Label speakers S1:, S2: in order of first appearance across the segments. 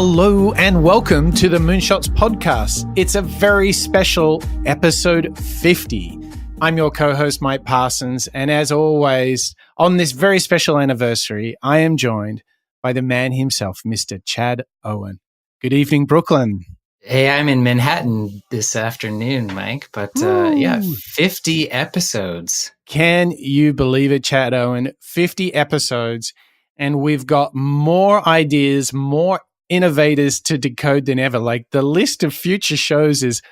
S1: Hello and welcome to the Moonshots Podcast. It's a very special episode 50. I'm your co-host, Mike Parsons, and as always, on this very special anniversary, I am joined by the man himself, Mr. Chad Owen. Good evening, Brooklyn.
S2: Hey, I'm in Manhattan this afternoon, Mike, but 50 episodes.
S1: Can you believe it, Chad Owen? 50 episodes, and we've got more ideas, more innovators to decode than ever. Like, the list of future shows is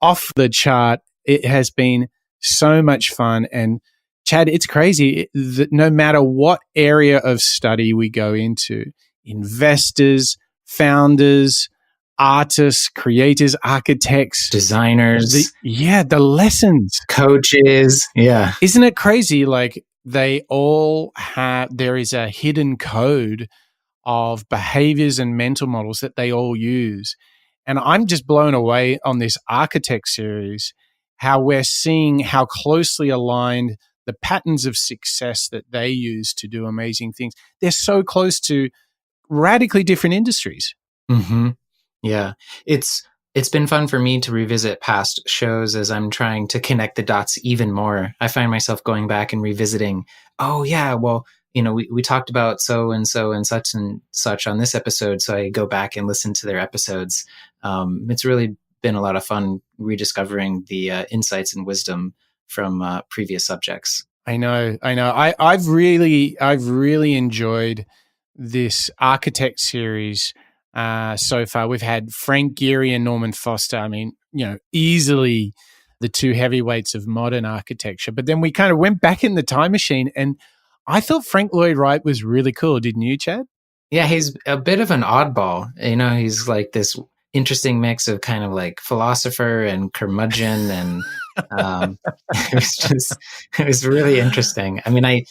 S1: off the chart. It has been so much fun. And Chad, it's crazy that no matter what area of study we go into, investors, founders, artists, creators, architects,
S2: designers,
S1: the lessons,
S2: coaches. Yeah.
S1: Isn't it crazy? Like, they all have, there is a hidden code of behaviors and mental models that they all use. And I'm just blown away on this architect series, how we're seeing how closely aligned the patterns of success that they use to do amazing things. They're so close to radically different industries.
S2: Mm-hmm. Yeah. It's been fun for me to revisit past shows as I'm trying to connect the dots even more. I find myself going back and revisiting, oh yeah, well, we talked about so and such on this episode. So I go back and listen to their episodes. It's really been a lot of fun rediscovering the insights and wisdom from previous subjects.
S1: I know. I've really enjoyed this architect series so far. We've had Frank Gehry and Norman Foster. I mean, easily the two heavyweights of modern architecture. But then we kind of went back in the time machine, and I thought Frank Lloyd Wright was really cool. Didn't you, Chad?
S2: Yeah, he's a bit of an oddball. He's like this interesting mix of kind of like philosopher and curmudgeon, and it was really interesting. I mean, I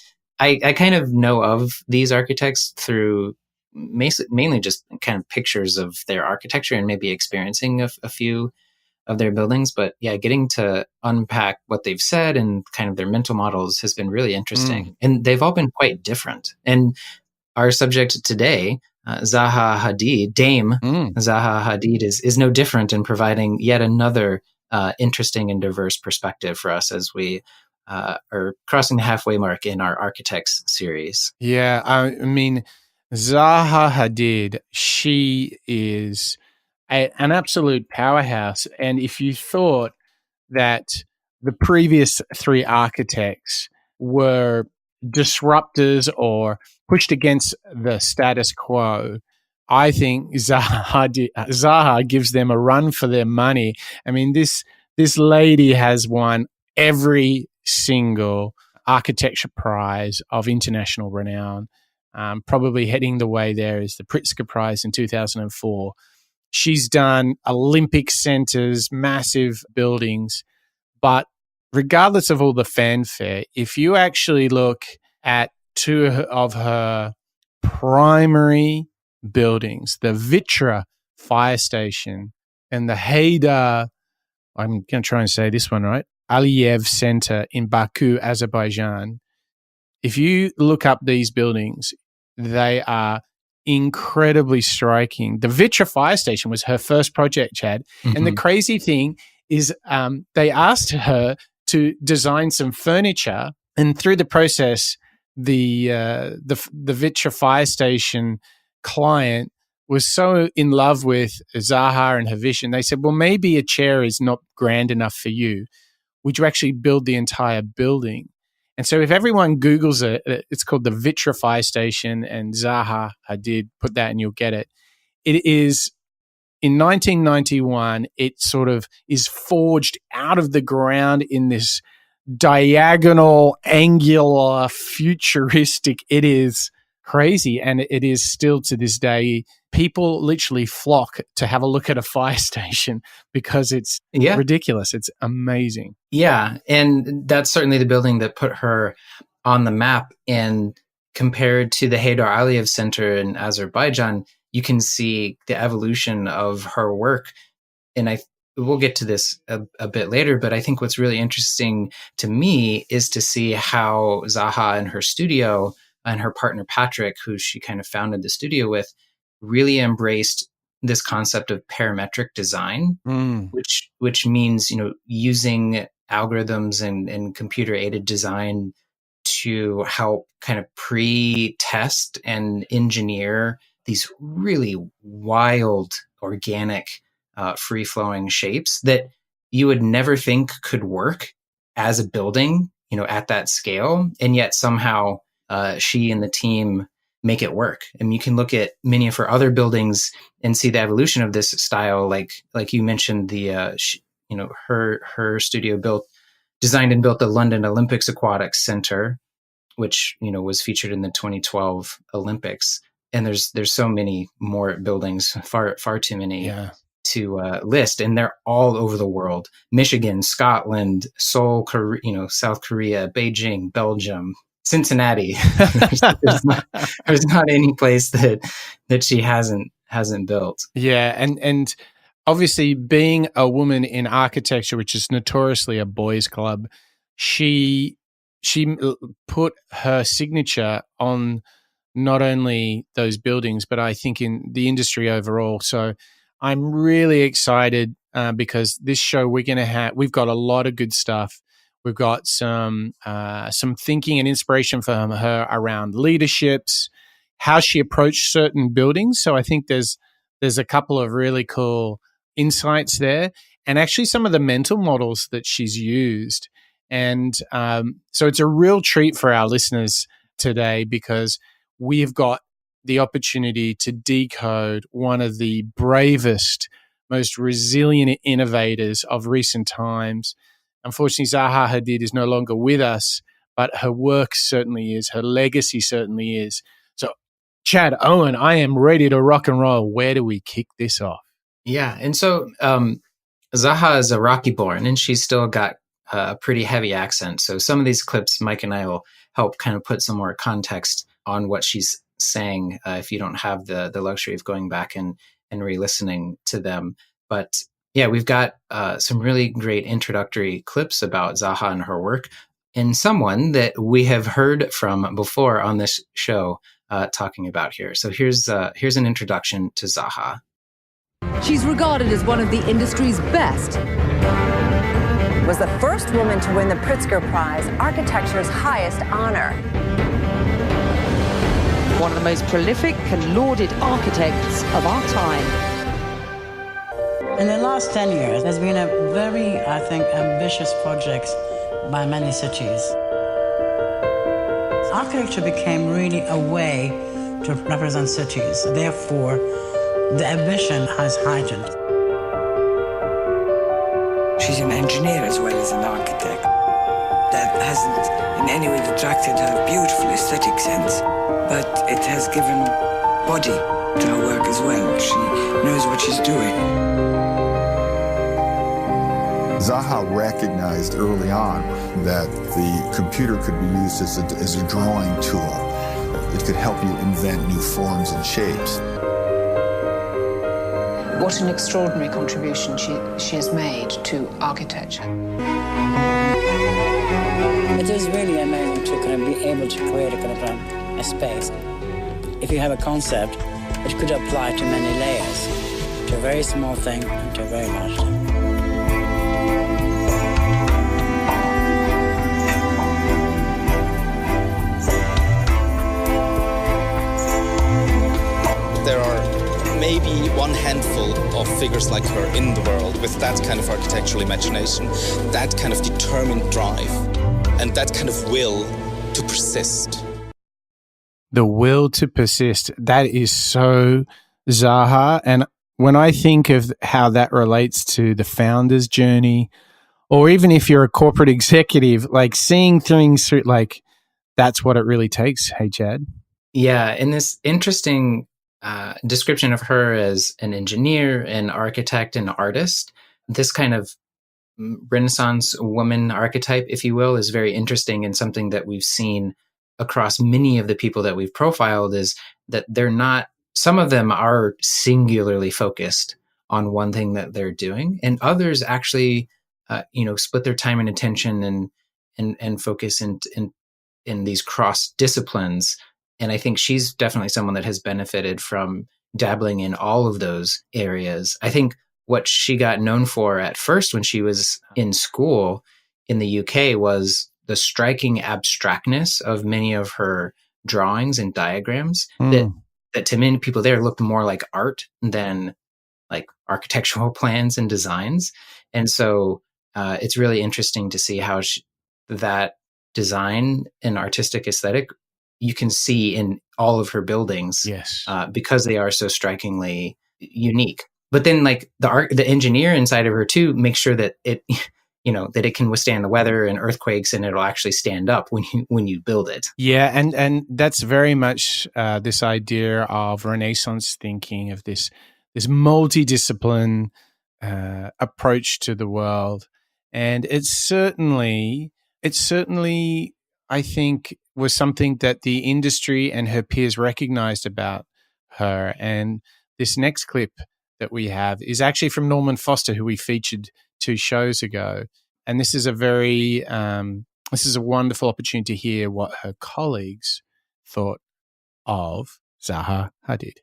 S2: kind of know of these architects through mainly just kind of pictures of their architecture and maybe experiencing a few of their buildings. But yeah, getting to unpack what they've said and kind of their mental models has been really interesting. And they've all been quite different. And our subject today, Zaha Hadid, Dame Zaha Hadid, is no different in providing yet another interesting and diverse perspective for us as we are crossing the halfway mark in our Architects series.
S1: Yeah, I mean, Zaha Hadid, she is an absolute powerhouse. And if you thought that the previous three architects were disruptors or pushed against the status quo, I think Zaha gives them a run for their money. I mean, this lady has won every single architecture prize of international renown. Probably heading the way there is the Pritzker Prize in 2004. She's done Olympic centers, massive buildings. But regardless of all the fanfare, if you actually look at two of her primary buildings, the Vitra fire station and the Heydar, I'm going to try and say this one right, Aliyev Center in Baku, Azerbaijan. If you look up these buildings, they are incredibly striking. The Vitra fire station was her first project, Chad. Mm-hmm. And the crazy thing is they asked her to design some furniture, and through the process, the Vitra fire station client was so in love with Zaha and her vision. They said, well, maybe a chair is not grand enough for you. Would you actually build the entire building? And so if everyone Googles it, it's called the Vitra Fire Station, and Zaha Hadid, put that and you'll get it. It is, in 1991, it sort of is forged out of the ground in this diagonal, angular, futuristic. It is crazy. And it is still to this day, people literally flock to have a look at a fire station because it's ridiculous. It's amazing.
S2: Yeah. And that's certainly the building that put her on the map. And compared to the Heydar Aliyev Center in Azerbaijan, you can see the evolution of her work. And we'll get to this a bit later, but I think what's really interesting to me is to see how Zaha and her studio and her partner Patrick, who she kind of founded the studio with, really embraced this concept of parametric design,
S1: Mm.
S2: which means, using algorithms and computer aided design to help kind of pre-test and engineer these really wild, organic, free-flowing shapes that you would never think could work as a building, at that scale. And yet somehow she and the team make it work. And you can look at many of her other buildings and see the evolution of this style. Like you mentioned, her studio designed and built the London Olympics Aquatics Center, which was featured in the 2012 Olympics. And there's so many more buildings, far too many to list, and they're all over the world: Michigan, Scotland, Seoul, South Korea, Beijing, Belgium, Cincinnati. there's not any place that she hasn't built.
S1: Yeah, and obviously, being a woman in architecture, which is notoriously a boys' club, she put her signature on not only those buildings, but I think in the industry overall. So I'm really excited because this show we've got a lot of good stuff. We've got some thinking and inspiration from her around leaderships, how she approached certain buildings. So I think there's a couple of really cool insights there, and actually some of the mental models that she's used. And so it's a real treat for our listeners today because we've got the opportunity to decode one of the bravest, most resilient innovators of recent times. Unfortunately, Zaha Hadid is no longer with us, but her work certainly is. Her legacy certainly is. So, Chad, Owen, I am ready to rock and roll. Where do we kick this off?
S2: Yeah, and so Zaha is Iraqi-born, and she's still got a pretty heavy accent. So some of these clips, Mike and I will help kind of put some more context on what she's saying if you don't have the luxury of going back and re-listening to them. But yeah, we've got some really great introductory clips about Zaha and her work, and someone that we have heard from before on this show talking about here. So here's an introduction to Zaha.
S3: She's regarded as one of the industry's best.
S4: Was the first woman to win the Pritzker Prize, architecture's highest honor.
S3: One of the most prolific and lauded architects of our time.
S5: In the last 10 years, there's been a very, I think, ambitious project by many cities. Architecture became really a way to represent cities. Therefore, the ambition has heightened.
S6: She's an engineer as well as an architect. That hasn't in any way detracted her beautiful aesthetic sense, but it has given body to her work as well. She knows what she's doing.
S7: Zaha recognized early on that the computer could be used as a drawing tool. It could help you invent new forms and shapes.
S8: What an extraordinary contribution she has made to architecture.
S5: It is really amazing to kind of be able to create a kind of a space. If you have a concept, it could apply to many layers, to a very small thing and to a very large thing.
S9: There are maybe one handful of figures like her in the world with that kind of architectural imagination, that kind of determined drive, and that kind of will to persist.
S1: The will to persist, that is so Zaha. And when I think of how that relates to the founder's journey, or even if you're a corporate executive, like seeing things through, like that's what it really takes. Hey, Chad.
S2: Yeah, in this interesting description of her as an engineer, an architect, an artist, this kind of Renaissance woman archetype, if you will, is very interesting, and something that we've seen across many of the people that we've profiled is that they're not, some of them are singularly focused on one thing that they're doing, and others actually, split their time and attention and focus in these cross disciplines. And I think she's definitely someone that has benefited from dabbling in all of those areas. I think what she got known for at first when she was in school in the UK was the striking abstractness of many of her drawings and diagrams that to many people there looked more like art than like architectural plans and designs. And so it's really interesting to see how that design and artistic aesthetic you can see in all of her buildings,
S1: yes,
S2: because they are so strikingly unique. But then like the engineer inside of her too makes sure that it, that it can withstand the weather and earthquakes, and it'll actually stand up when you build it.
S1: Yeah, and that's very much this idea of Renaissance thinking, of this multidiscipline approach to the world. And it's certainly, I think, was something that the industry and her peers recognized about her. And this next clip that we have is actually from Norman Foster, who we featured 2 shows ago. And this is a wonderful opportunity to hear what her colleagues thought of Zaha Hadid.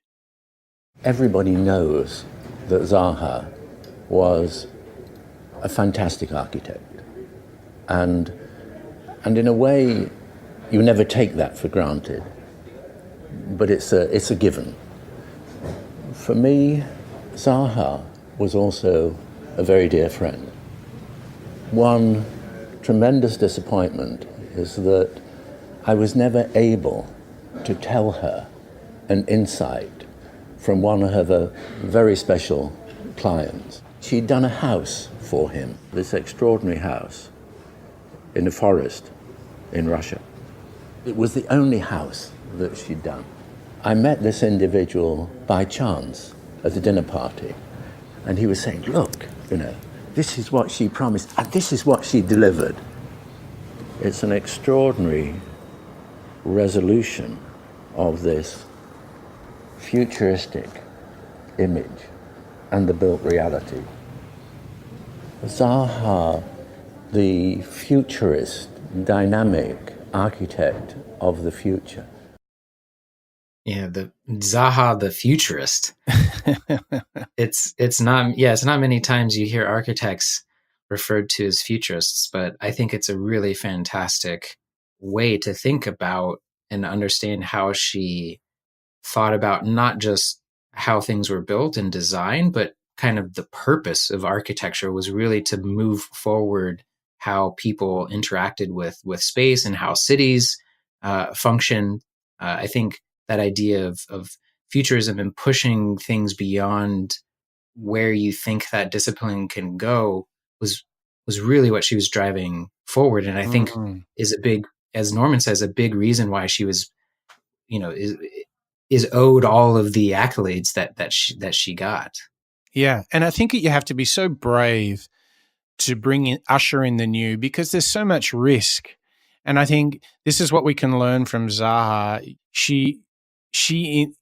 S10: Everybody knows that Zaha was a fantastic architect. And in a way, you never take that for granted, but it's a given. For me, Zaha was also a very dear friend. One tremendous disappointment is that I was never able to tell her an insight from one of her very special clients. She'd done a house for him, this extraordinary house in a forest in Russia. It was the only house that she'd done. I met this individual by chance at a dinner party, and he was saying, look, this is what she promised, and this is what she delivered. It's an extraordinary resolution of this futuristic image and the built reality. Zaha, the futurist, dynamic architect of the future.
S2: Yeah, the Zaha the futurist. It's not many times you hear architects referred to as futurists, but I think it's a really fantastic way to think about and understand how she thought about not just how things were built and designed, but kind of the purpose of architecture was really to move forward how people interacted with space and how cities function. I think that idea of futurism and pushing things beyond where you think that discipline can go was really what she was driving forward. And I think is a big, as Norman says, a big reason why she was, is owed all of the accolades that she got.
S1: Yeah. And I think you have to be so brave to usher in the new, because there's so much risk. And I think this is what we can learn from Zaha. She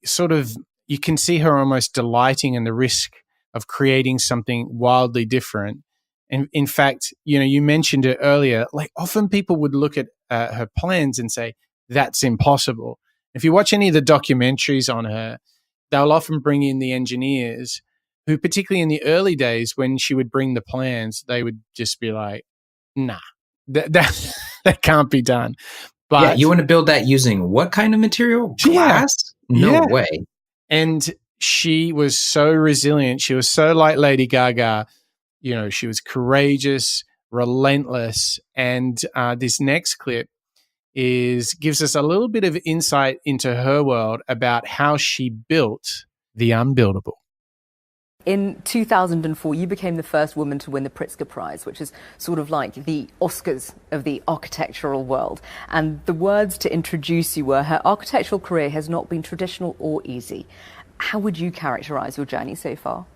S1: sort of, you can see her almost delighting in the risk of creating something wildly different. And in fact, you mentioned it earlier, like often people would look at her plans and say, that's impossible. If you watch any of the documentaries on her, they'll often bring in the engineers who, particularly in the early days when she would bring the plans, they would just be like, nah, that can't be done. But
S2: yeah, you want to build that using what kind of material? Glass? Yeah, no way.
S1: And she was so resilient. She was so like Lady Gaga. She was courageous, relentless. And this next clip gives us a little bit of insight into her world about how she built the unbuildable.
S11: In 2004, you became the first woman to win the Pritzker Prize, which is sort of like the Oscars of the architectural world. And the words to introduce you were, her architectural career has not been traditional or easy. How would you characterize your journey so far?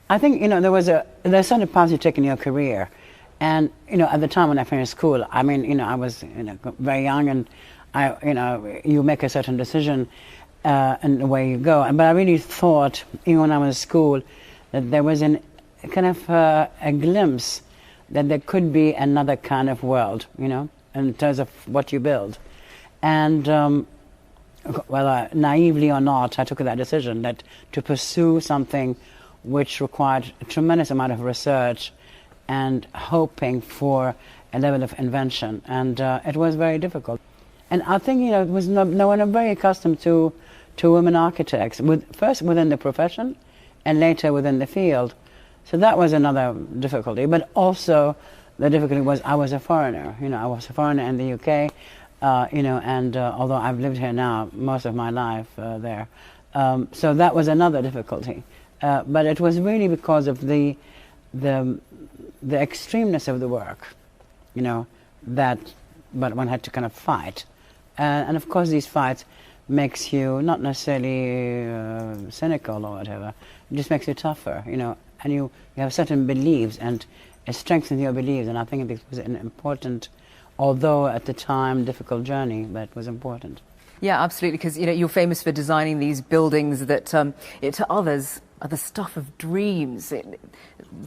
S12: I think, there's certain paths you take in your career. And, at the time when I finished school, I was, very young, and you make a certain decision and the way you go. But I really thought, even when I was in school, that there was a glimpse that there could be another kind of world, in terms of what you build. And whether naively or not, I took that decision that to pursue something which required a tremendous amount of research and hoping for a level of invention. And it was very difficult. And I think, it was no one very accustomed to women architects, first within the profession and later within the field. So that was another difficulty. But also the difficulty was I was a foreigner. I was a foreigner in the UK, and although I've lived here now most of my life there. So that was another difficulty. But it was really because of the extremeness of the work, but one had to kind of fight. And of course these fights makes you not necessarily cynical or whatever. It just makes you tougher, and you have certain beliefs and it strengthens your beliefs. And I think it was an important, although at the time difficult journey, but it was important.
S11: Yeah, absolutely, because you're famous for designing these buildings that to others are the stuff of dreams.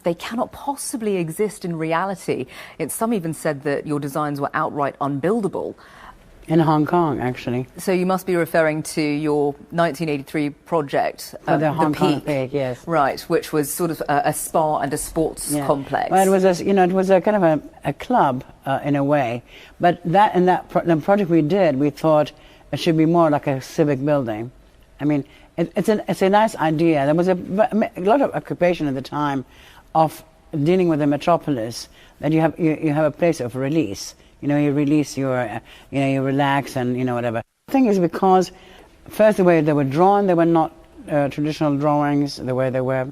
S11: They cannot possibly exist in reality. Some even said that your designs were outright unbuildable.
S12: In Hong Kong, actually.
S11: So you must be referring to your 1983 project,
S12: the Hong Kong Peak, yes.
S11: Right, which was sort of a spa and a sports complex.
S12: Well, it was a kind of a club in a way. But the project we did, we thought it should be more like a civic building. I mean, it's a nice idea. There was a lot of occupation at the time of dealing with the metropolis, that you have a place of release. You release you relax and, whatever. The thing is because, first, the way they were drawn, they were not traditional drawings, the way they were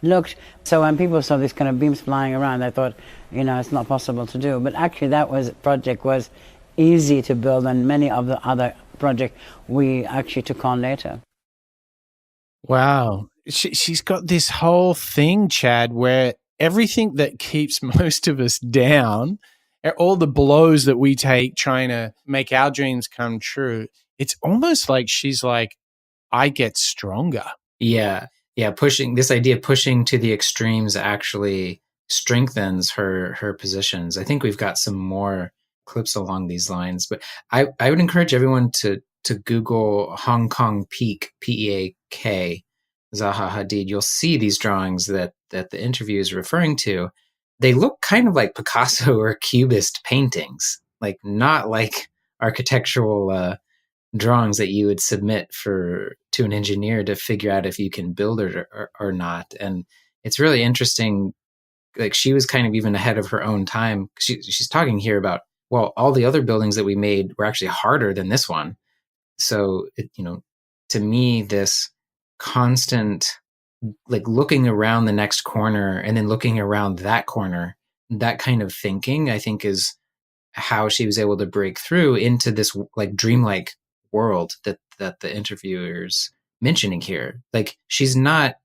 S12: looked. So when people saw these kind of beams flying around, they thought, it's not possible to do. But actually project was easy to build, and many of the other projects we actually took on later.
S1: Wow. She's got this whole thing, Chad, where everything that keeps most of us down, all the blows that we take trying to make our dreams come true, it's almost like she's like, I get stronger.
S2: Yeah. Pushing to the extremes actually strengthens her positions. I think we've got some more clips along these lines, but I would encourage everyone to Google Hong Kong Peak, P-E-A-K, Zaha Hadid. You'll see these drawings that the interview is referring to. They look kind of like Picasso or Cubist paintings, like not like architectural drawings that you would submit to an engineer to figure out if you can build it or not. And it's really interesting. Like, she was kind of even ahead of her own time. She's talking here about, well, all the other buildings that we made were actually harder than this one. So, to me, this constant, like, looking around the next corner and then looking around that corner, that kind of thinking, I think, is how she was able to break through into this like dreamlike world that the interviewer's mentioning here. Like, she's not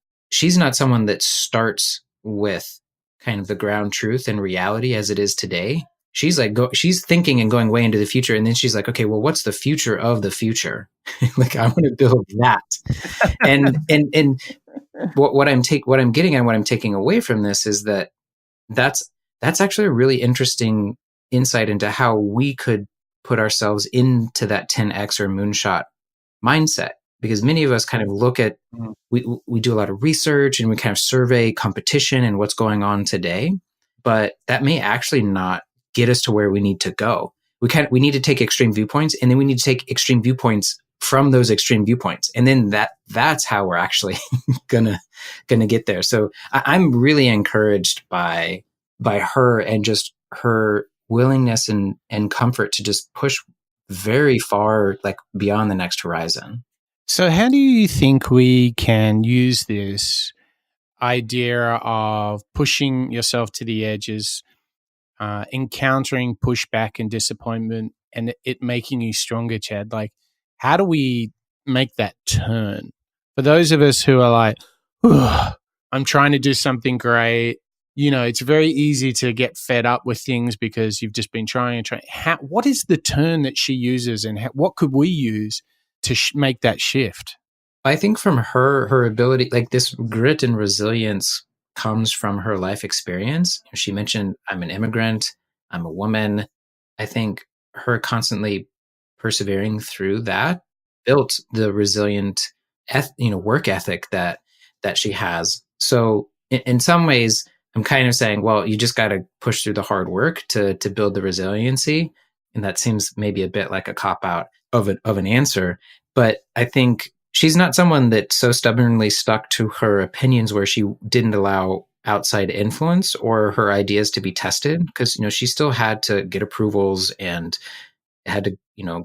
S2: someone that starts with kind of the ground truth and reality as it is today. She's like, she's thinking and going way into the future. And then she's like, okay, well, what's the future of the future? Like, I want to build that. and what I'm getting at, what I'm taking away from this is that's actually a really interesting insight into how we could put ourselves into that 10X or moonshot mindset. Because many of us kind of look at, we do a lot of research and we kind of survey competition and what's going on today, but that may actually not get us to where we need to go. We need to take extreme viewpoints, and then we need to take extreme viewpoints from those extreme viewpoints. And then that's how we're actually gonna get there. So I'm really encouraged by her and just her willingness and comfort to just push very far, like, beyond the next horizon.
S1: So how do you think we can use this idea of pushing yourself to the edges, encountering pushback and disappointment, and it making you stronger, Chad? Like, how do we make that turn? For those of us who are like, I'm trying to do something great, it's very easy to get fed up with things because you've just been trying and trying. What is the turn that she uses, and what could we use to make that shift?
S2: I think from her ability, like, this grit and resilience comes from her life experience. She mentioned, I'm an immigrant, I'm a woman. I think her constantly persevering through that built the resilient, work ethic that she has. So in some ways, I'm kind of saying, well, you just got to push through the hard work to build the resiliency. And that seems maybe a bit like a cop-out of an answer. But I think she's not someone that so stubbornly stuck to her opinions where she didn't allow outside influence or her ideas to be tested, because, she still had to get approvals and had to,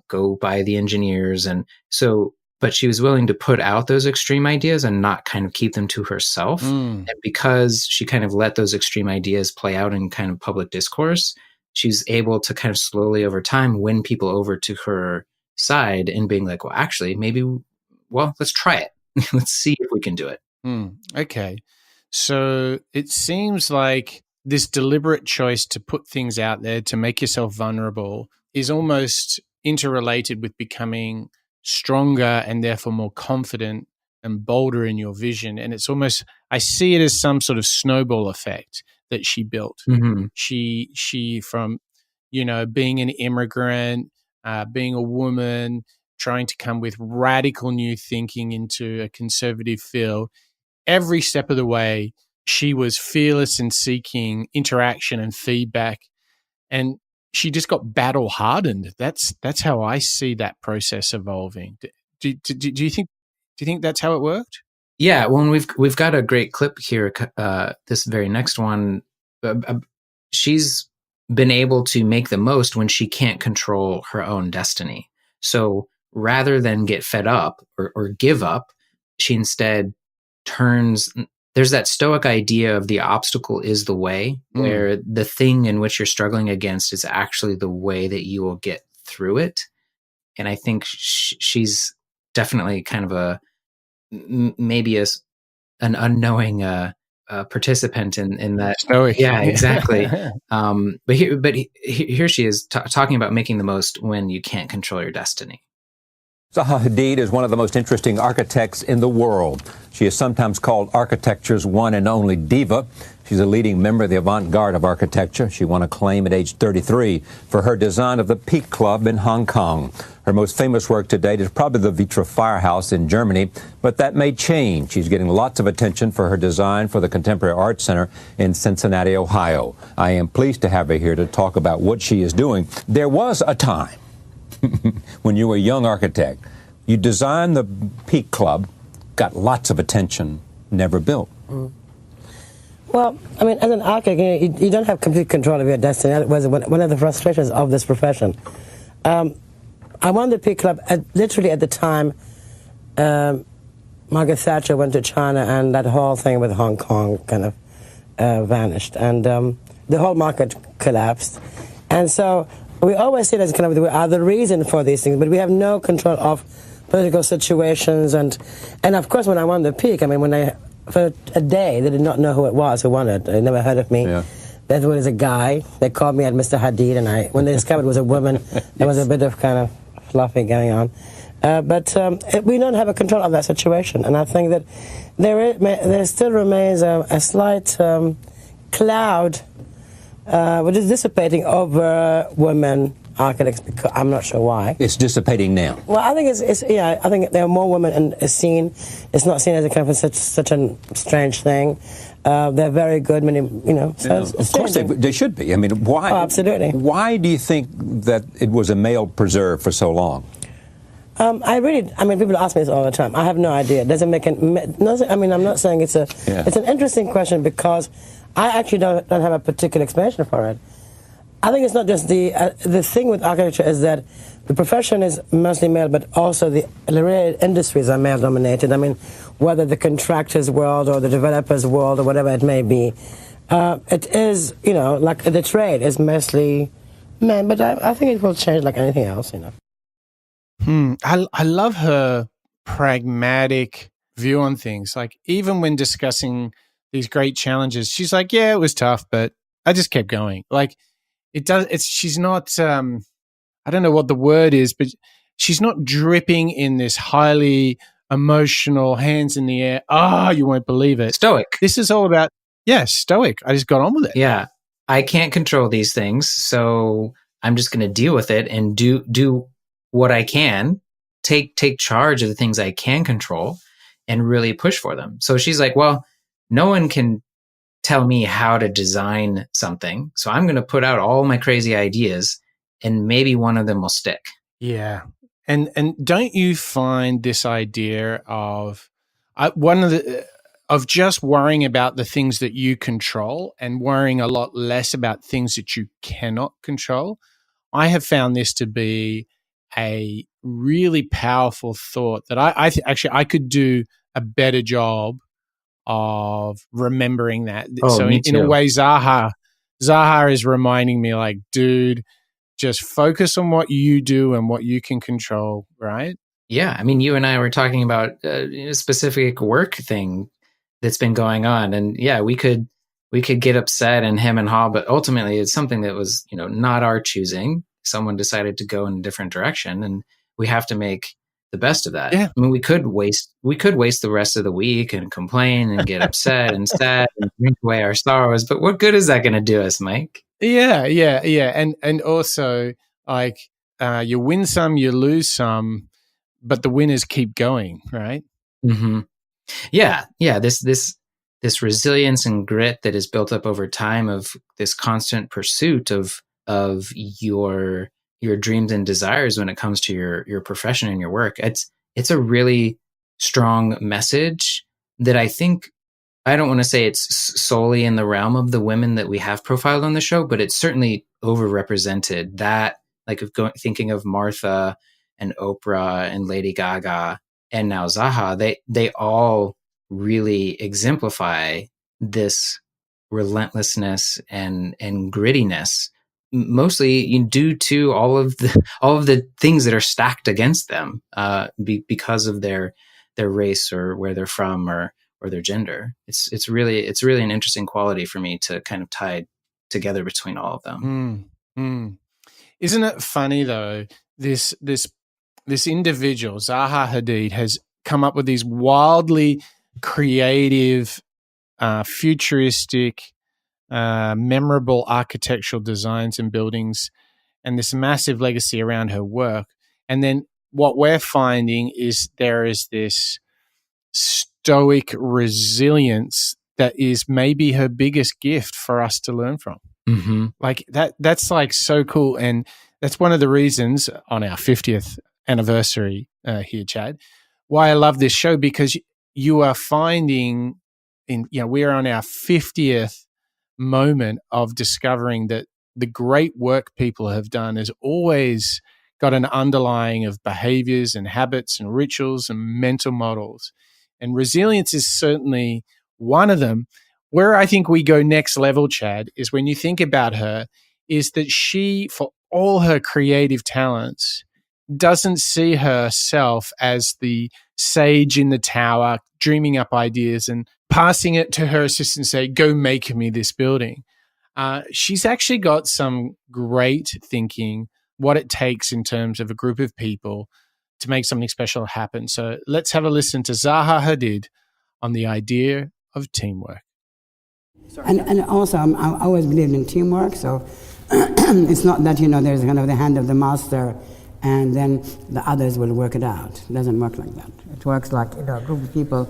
S2: go by the engineers. And so, but she was willing to put out those extreme ideas and not kind of keep them to herself. And because she kind of let those extreme ideas play out in kind of public discourse, she's able to kind of slowly over time win people over to her side and being like, well, actually, let's try it. Let's see if we can do it.
S1: Okay. So it seems like this deliberate choice to put things out there, to make yourself vulnerable, is almost interrelated with becoming stronger and therefore more confident and bolder in your vision. And it's almost, I see it as some sort of snowball effect that she built.
S2: Mm-hmm.
S1: She from, being an immigrant, being a woman, trying to come with radical new thinking into a conservative field, every step of the way, she was fearless in seeking interaction and feedback. And she just got battle hardened. That's how I see that process evolving. Do you think that's how it worked?
S2: Yeah. Well, we've got a great clip here. This very next one, she's been able to make the most when she can't control her own destiny. So rather than get fed up or give up, she instead there's that Stoic idea of the obstacle is the way, where the thing in which you're struggling against is actually the way that you will get through it. And I think she's definitely kind of maybe an unknowing participant in that.
S1: Stoic.
S2: Yeah, exactly. But here she is talking about making the most when you can't control your destiny.
S13: Zaha Hadid is one of the most interesting architects in the world. She is sometimes called architecture's one and only diva. She's a leading member of the avant-garde of architecture. She won acclaim at age 33 for her design of the Peak Club in Hong Kong. Her most famous work to date is probably the Vitra Firehouse in Germany, but that may change. She's getting lots of attention for her design for the Contemporary Art Center in Cincinnati, Ohio. I am pleased to have her here to talk about what she is doing. There was a time when you were a young architect, you designed the Peak Club, got lots of attention, never built.
S14: Well, I mean, as an architect, you don't have complete control of your destiny. That was one of the frustrations of this profession. I won the Peak Club literally at the time Margaret Thatcher went to China and that whole thing with Hong Kong kind of vanished. And the whole market collapsed. And so we always see it as kind of we are the reason for these things, but we have no control of political situations. And of course, when I won the Peak, I mean, for a day, they did not know who it was who won it. They never heard of me. Yeah. There was a guy. They called me at Mr. Hadid, and when they discovered it was a woman, there was a bit of kind of fluffy going on. But we don't have a control of that situation. And I think that there still remains a slight cloud which is dissipating over women architects, because I'm not sure why.
S13: It's dissipating now.
S14: Well, I think I think there are more women in a scene. It's not seen as a kind of such a strange thing. They're very good, so
S13: of course they should be. I mean, why?
S14: Oh, absolutely.
S13: Why do you think that it was a male preserve for so long?
S14: People ask me this all the time. I have no idea. It doesn't make I'm not saying it's an interesting question, because I actually don't have a particular explanation for it. I think it's not just the thing with architecture is that the profession is mostly male, but also the related industries are male dominated. I mean, whether the contractor's world or the developer's world or whatever it may be, it is, like the trade is mostly men, but I think it will change like anything else,
S1: I love her pragmatic view on things. Like, even when discussing these great challenges, she's like, yeah, it was tough, but I just kept going. Like, she's not, I don't know what the word is, but she's not dripping in this highly emotional, hands in the air, you won't believe it.
S2: Stoic.
S1: This is all about, stoic. I just got on with it.
S2: Yeah. I can't control these things, so I'm just going to deal with it and do what I can take charge of the things I can control and really push for them. So she's like, well, no one can tell me how to design something. So I'm going to put out all my crazy ideas and maybe one of them will stick.
S1: Yeah. And don't you find this idea of of just worrying about the things that you control and worrying a lot less about things that you cannot control? I have found this to be a really powerful thought that I could do a better job of remembering that.
S2: Oh,
S1: so in a way, Zaha is reminding me, like, dude, just focus on what you do and what you can control, right?
S2: Yeah. I mean, you and I were talking about a specific work thing that's been going on. And yeah, we could get upset and hem and haw, but ultimately it's something that was, not our choosing. Someone decided to go in a different direction, and we have to make the best of that.
S1: Yeah.
S2: I mean, we could waste the rest of the week and complain and get upset and sad and drink away our sorrows. But what good is that going to do us, Mike?
S1: Yeah. And also, like, you win some, you lose some, but the winners keep going, right?
S2: Mm-hmm. Yeah. This resilience and grit that is built up over time of this constant pursuit of your dreams and desires when it comes to your profession and your work. It's a really strong message that I think, I don't want to say it's solely in the realm of the women that we have profiled on the show, but it's certainly overrepresented. That, like, thinking of Martha and Oprah and Lady Gaga and now Zaha, they all really exemplify this relentlessness and grittiness, mostly due to all of the things that are stacked against them because of their race or where they're from or their gender. It's really an interesting quality for me to kind of tie together between all of them.
S1: Isn't it funny though? This individual, Zaha Hadid, has come up with these wildly creative, futuristic, memorable architectural designs and buildings, and this massive legacy around her work. And then what we're finding is there is this stoic resilience that is maybe her biggest gift for us to learn from.
S2: Mm-hmm.
S1: Like that's like so cool. And that's one of the reasons on our 50th anniversary here, Chad, why I love this show, because you are finding we are on our 50th moment of discovering that the great work people have done has always got an underlying of behaviors and habits and rituals and mental models. And resilience is certainly one of them. Where I think we go next level, Chad, is when you think about her, is that she, for all her creative talents, doesn't see herself as the sage in the tower, dreaming up ideas and passing it to her assistant and say, go make me this building. She's actually got some great thinking, what it takes in terms of a group of people to make something special happen. So let's have a listen to Zaha Hadid on the idea of teamwork.
S12: And also, I always believed in teamwork, so it's not that, there's kind of the hand of the master and then the others will work it out. It doesn't work like that. It works like, a group of people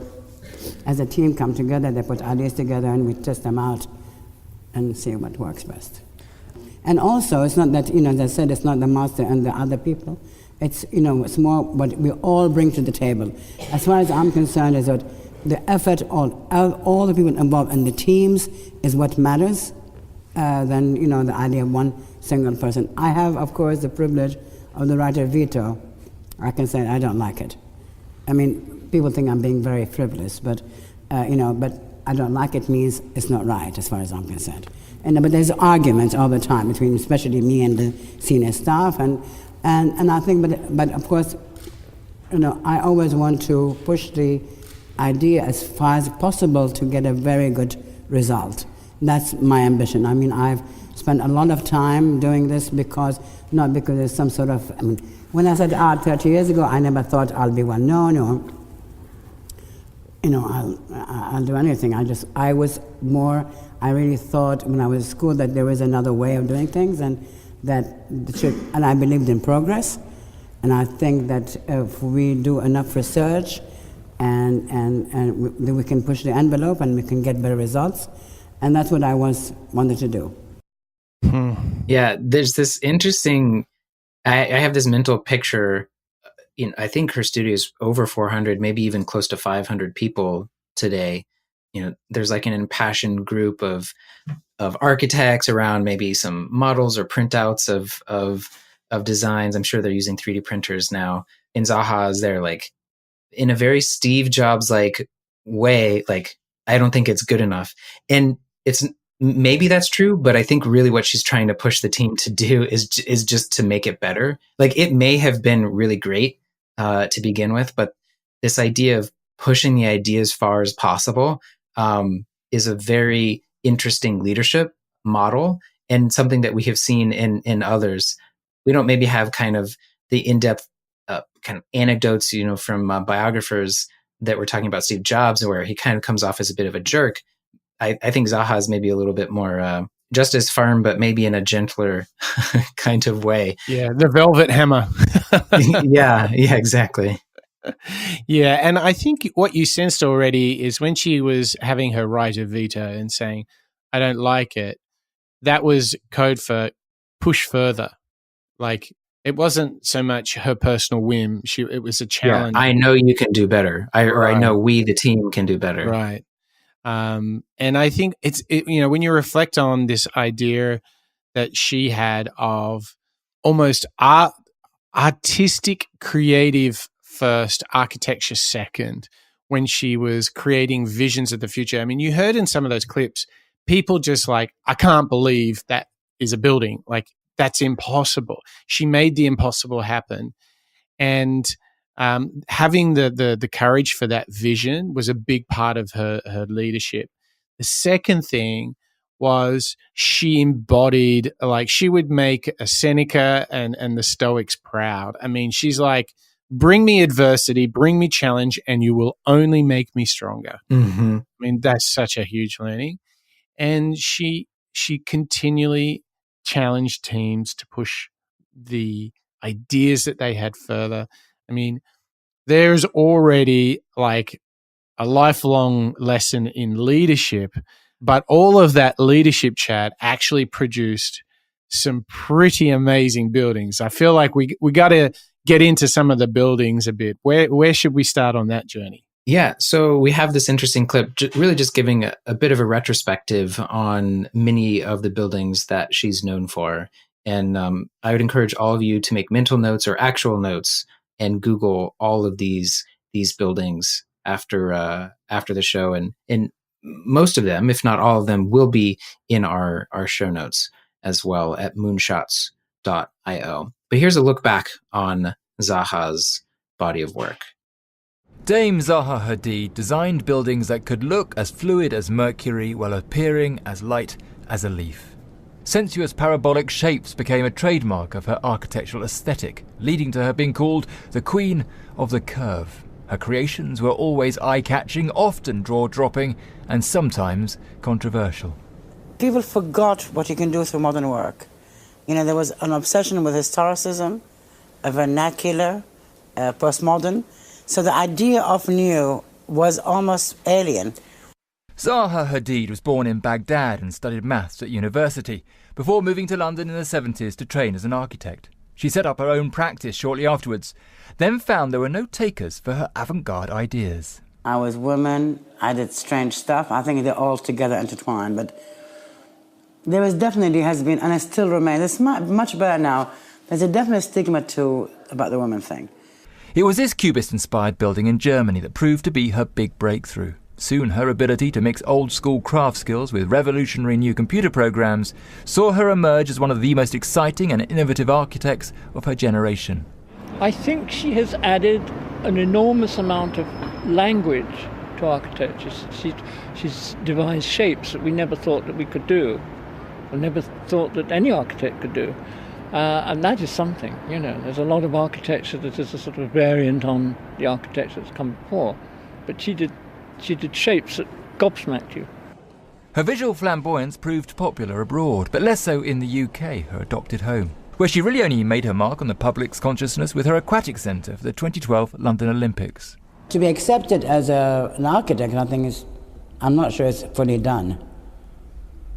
S12: as a team come together, they put ideas together and we test them out and see what works best. And also, it's not that, as I said, it's not the master and the other people. It's, it's more what we all bring to the table. As far as I'm concerned, is that the effort of all the people involved in the teams is what matters than, the idea of one single person. I have, of course, the privilege of the right of veto. I can say I don't like it. I mean, people think I'm being very frivolous, but, but I don't like it means it's not right as far as I'm concerned. But there's arguments all the time between especially me and the senior staff, and I think, but of course, I always want to push the idea as far as possible to get a very good result. That's my ambition. I mean, I've spent a lot of time doing this not because there's some sort of, when I said art 30 years ago, I never thought I'll be well known or, I'll do anything. I really thought when I was at school that there was another way of doing things and that and I believed in progress. And I think that if we do enough research and we can push the envelope and we can get better results. And that's what I wanted to do.
S2: Yeah, there's this interesting, I have this mental picture. I think her studio is over 400, maybe even close to 500 people today. There's like an impassioned group of architects around maybe some models or printouts of designs. I'm sure they're using 3D printers now. And Zaha is there, like, in a very Steve Jobs like way, like, I don't think it's good enough. And maybe that's true, but I think really what she's trying to push the team to do is just to make it better. Like, it may have been really great to begin with, but this idea of pushing the idea as far as possible is a very interesting leadership model, and something that we have seen in others. We don't maybe have kind of the in-depth kind of anecdotes, from biographers that we're talking about Steve Jobs, where he kind of comes off as a bit of a jerk. I think Zaha is maybe a little bit more just as firm, but maybe in a gentler kind of way.
S1: Yeah, the velvet hammer.
S2: yeah, exactly.
S1: Yeah, and I think what you sensed already is when she was having her right of veto and saying, I don't like it, that was code for push further. Like, it wasn't so much her personal whim. It was a challenge.
S2: Yeah, I know you can do better. I know we, the team, can do better.
S1: Right. And I think when you reflect on this idea that she had of almost artistic, creative first, architecture second, when she was creating visions of the future. I mean, you heard in some of those clips, people just like, I can't believe that is a building. Like, that's impossible. She made the impossible happen. And having the courage for that vision was a big part of her leadership. The second thing was she embodied, like, she would make a Seneca and the Stoics proud. I mean, she's like, bring me adversity, bring me challenge, and you will only make me stronger.
S2: Mm-hmm.
S1: I mean, that's such a huge learning. And she continually challenged teams to push the ideas that they had further. I mean, there's already like a lifelong lesson in leadership, but all of that leadership chat actually produced some pretty amazing buildings. I feel like we got to get into some of the buildings a bit. Where should we start on that journey?
S2: Yeah, so we have this interesting clip, really just giving a bit of a retrospective on many of the buildings that she's known for. And I would encourage all of you to make mental notes or actual notes and Google all of these buildings after the show. And most of them, if not all of them, will be in our show notes as well at moonshots.io. But here's a look back on Zaha's body of work.
S15: Dame Zaha Hadid designed buildings that could look as fluid as Mercury while appearing as light as a leaf. Sensuous parabolic shapes became a trademark of her architectural aesthetic, leading to her being called the Queen of the Curve. Her creations were always eye-catching, often jaw-dropping, and sometimes controversial.
S12: People forgot what you can do through modern work. There was an obsession with historicism, a vernacular, postmodern. So the idea of new was almost alien.
S15: Zaha Hadid was born in Baghdad and studied maths at university, before moving to London in the 70s to train as an architect. She set up her own practice shortly afterwards, then found there were no takers for her avant-garde ideas.
S12: I was woman, I did strange stuff. I think they're all together intertwined, but there has been, and it still remains, it's much better now, there's a definite stigma about the woman thing.
S15: It was this Cubist-inspired building in Germany that proved to be her big breakthrough. Soon her ability to mix old-school craft skills with revolutionary new computer programs saw her emerge as one of the most exciting and innovative architects of her generation.
S16: I think she has added an enormous amount of language to architecture. She's devised shapes that we never thought that we could do, or never thought that any architect could do. And that is something, There's a lot of architecture that is a sort of variant on the architecture that's come before. But she did shapes that gobsmacked you.
S15: Her visual flamboyance proved popular abroad, but less so in the UK, her adopted home. where she really only made her mark on the public's consciousness with her aquatic centre for the 2012 London Olympics.
S12: To be accepted as an architect, I'm not sure it's fully done.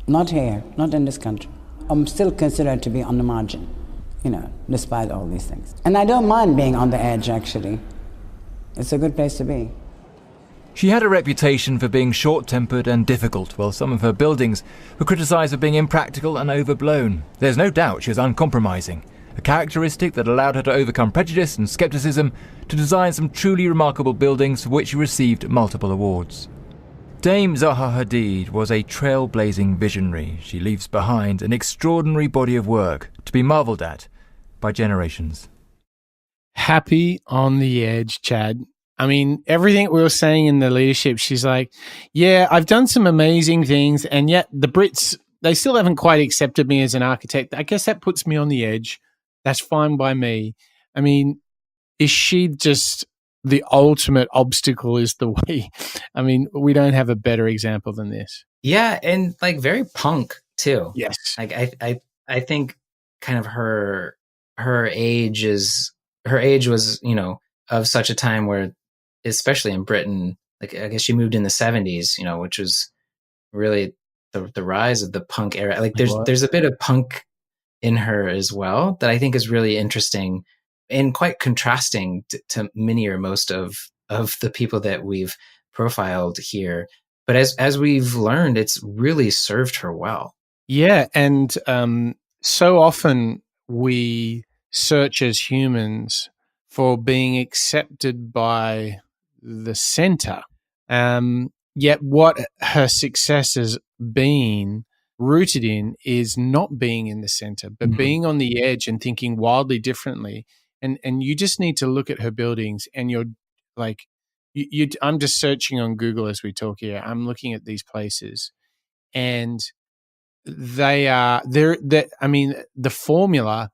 S12: Not here, not in this country. I'm still considered to be on the margin, despite all these things. And I don't mind being on the edge, actually. It's a good place to be.
S15: She had a reputation for being short-tempered and difficult, while some of her buildings were criticised for being impractical and overblown. There's no doubt she was uncompromising, a characteristic that allowed her to overcome prejudice and scepticism to design some truly remarkable buildings for which she received multiple awards. Dame Zaha Hadid was a trailblazing visionary. She leaves behind an extraordinary body of work to be marvelled at by generations.
S1: Happy on the edge, Chad. I mean, everything we were saying in the leadership, she's like, yeah, I've done some amazing things, and yet the Brits, they still haven't quite accepted me as an architect. I guess that puts me on the edge. That's fine by me. I mean, is she just the ultimate obstacle is the way? I mean, we don't have a better example than this.
S2: Yeah, and like very punk too.
S1: Yes.
S2: Like I think kind of her age was, of such a time where, especially in Britain, like I guess she moved in the 70s, which was really the rise of the punk era. Like there's a bit of punk in her as well that I think is really interesting and quite contrasting to many or most of the people that we've profiled here. But as we've learned, it's really served her well.
S1: Yeah, and so often we search as humans for being accepted by the center. Yet what her success has been rooted in is not being in the center, but being on the edge and thinking wildly differently. And you just need to look at her buildings, and you're like, I'm just searching on Google as we talk here. I'm looking at these places, and the formula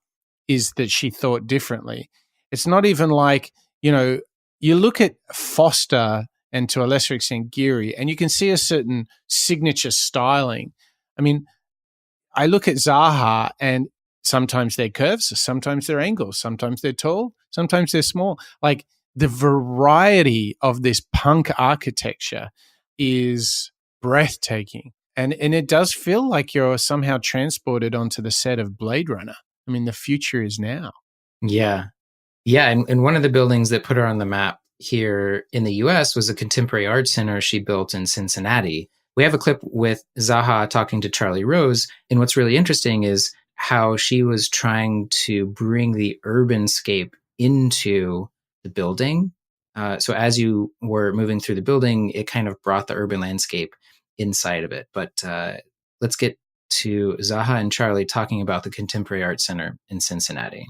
S1: is that she thought differently. It's not even like, you look at Foster and to a lesser extent Geary, and you can see a certain signature styling. I mean, I look at Zaha, and sometimes they're curves, sometimes they're angles, sometimes they're tall, sometimes they're small. Like the variety of this punk architecture is breathtaking. And it does feel like you're somehow transported onto the set of Blade Runner. I mean, the future is now.
S2: Yeah. Yeah. And one of the buildings that put her on the map here in the US was a contemporary art center she built in Cincinnati. We have a clip with Zaha talking to Charlie Rose. And what's really interesting is how she was trying to bring the urbanscape into the building. So as you were moving through the building, it kind of brought the urban landscape inside of it. But let's get to Zaha and Charlie talking about the Contemporary Art Center in Cincinnati.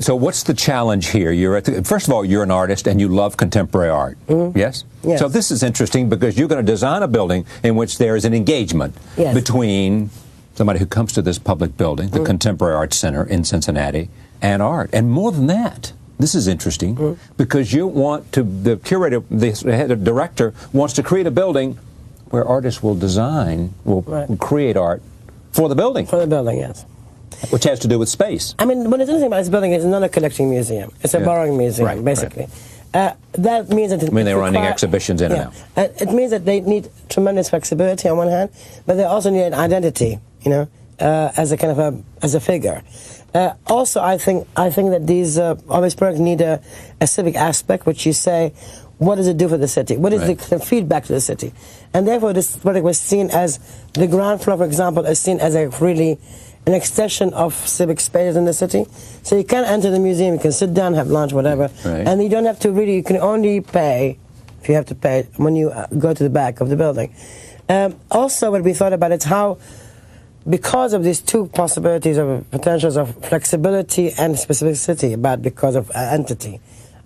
S13: So what's the challenge here? First of all, you're an artist and you love contemporary art. Mm-hmm. Yes?
S14: Yes.
S13: So this is interesting because you're going to design a building in which there is an engagement between somebody who comes to this public building, the Contemporary Art Center in Cincinnati, and art. And more than that, this is interesting because you want to, the curator, the head director wants to create a building where artists will design, will create art for the building.
S14: For the building, yes.
S13: Which has to do with space.
S14: I mean, what is interesting about this building is it's not a collecting museum. It's a borrowing museum, basically. Right. That means that...
S13: they're running exhibitions in and out.
S14: It means that they need tremendous flexibility on one hand, but they also need an identity, as a kind of as a figure. Also, I think that these all these projects need a civic aspect, which you say, what does it do for the city? What is the feedback to the city? And therefore, this project was seen as, the ground floor, for example, is seen as an extension of civic spaces in the city. So you can enter the museum, you can sit down, have lunch, whatever, and you don't have to really, you can only pay, if you have to pay, when you go to the back of the building. Also, what we thought about is how, because of these two possibilities of potentials of flexibility and specificity, because of entity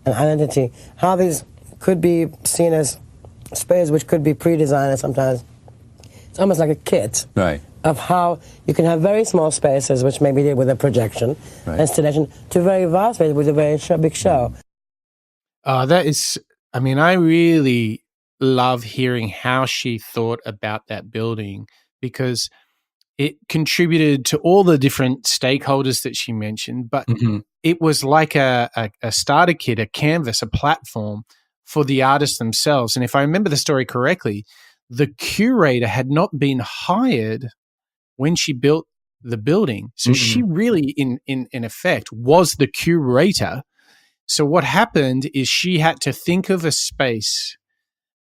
S14: and identity, how these could be seen as space which could be pre-designed, and sometimes it's almost like a kit of how you can have very small spaces, which may be with a projection, installation, to very vast spaces with a very big show.
S1: That is, I mean, I really love hearing how she thought about that building, because it contributed to all the different stakeholders that she mentioned, but it was like a starter kit, a canvas, a platform for the artists themselves. And if I remember the story correctly, the curator had not been hired when she built the building. So she really, in effect, was the curator. So what happened is she had to think of a space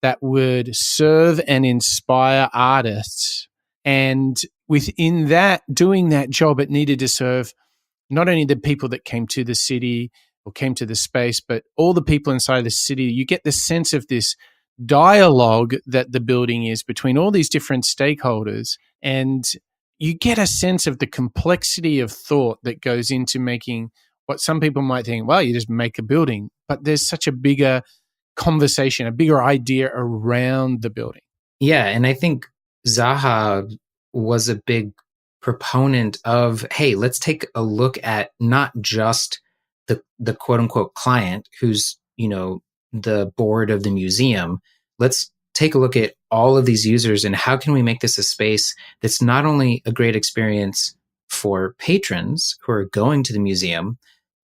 S1: that would serve and inspire artists. And within that, doing that job, it needed to serve not only the people that came to the city or came to the space, but all the people inside the city. You get the sense of this dialogue that the building is between all these different stakeholders, and you get a sense of the complexity of thought that goes into making what some people might think, well, you just make a building, but there's such a bigger conversation, a bigger idea around the building.
S2: Yeah, and I think Zaha was a big proponent of, hey, let's take a look at not just the quote unquote client who's, the board of the museum. Let's take a look at all of these users and how can we make this a space that's not only a great experience for patrons who are going to the museum,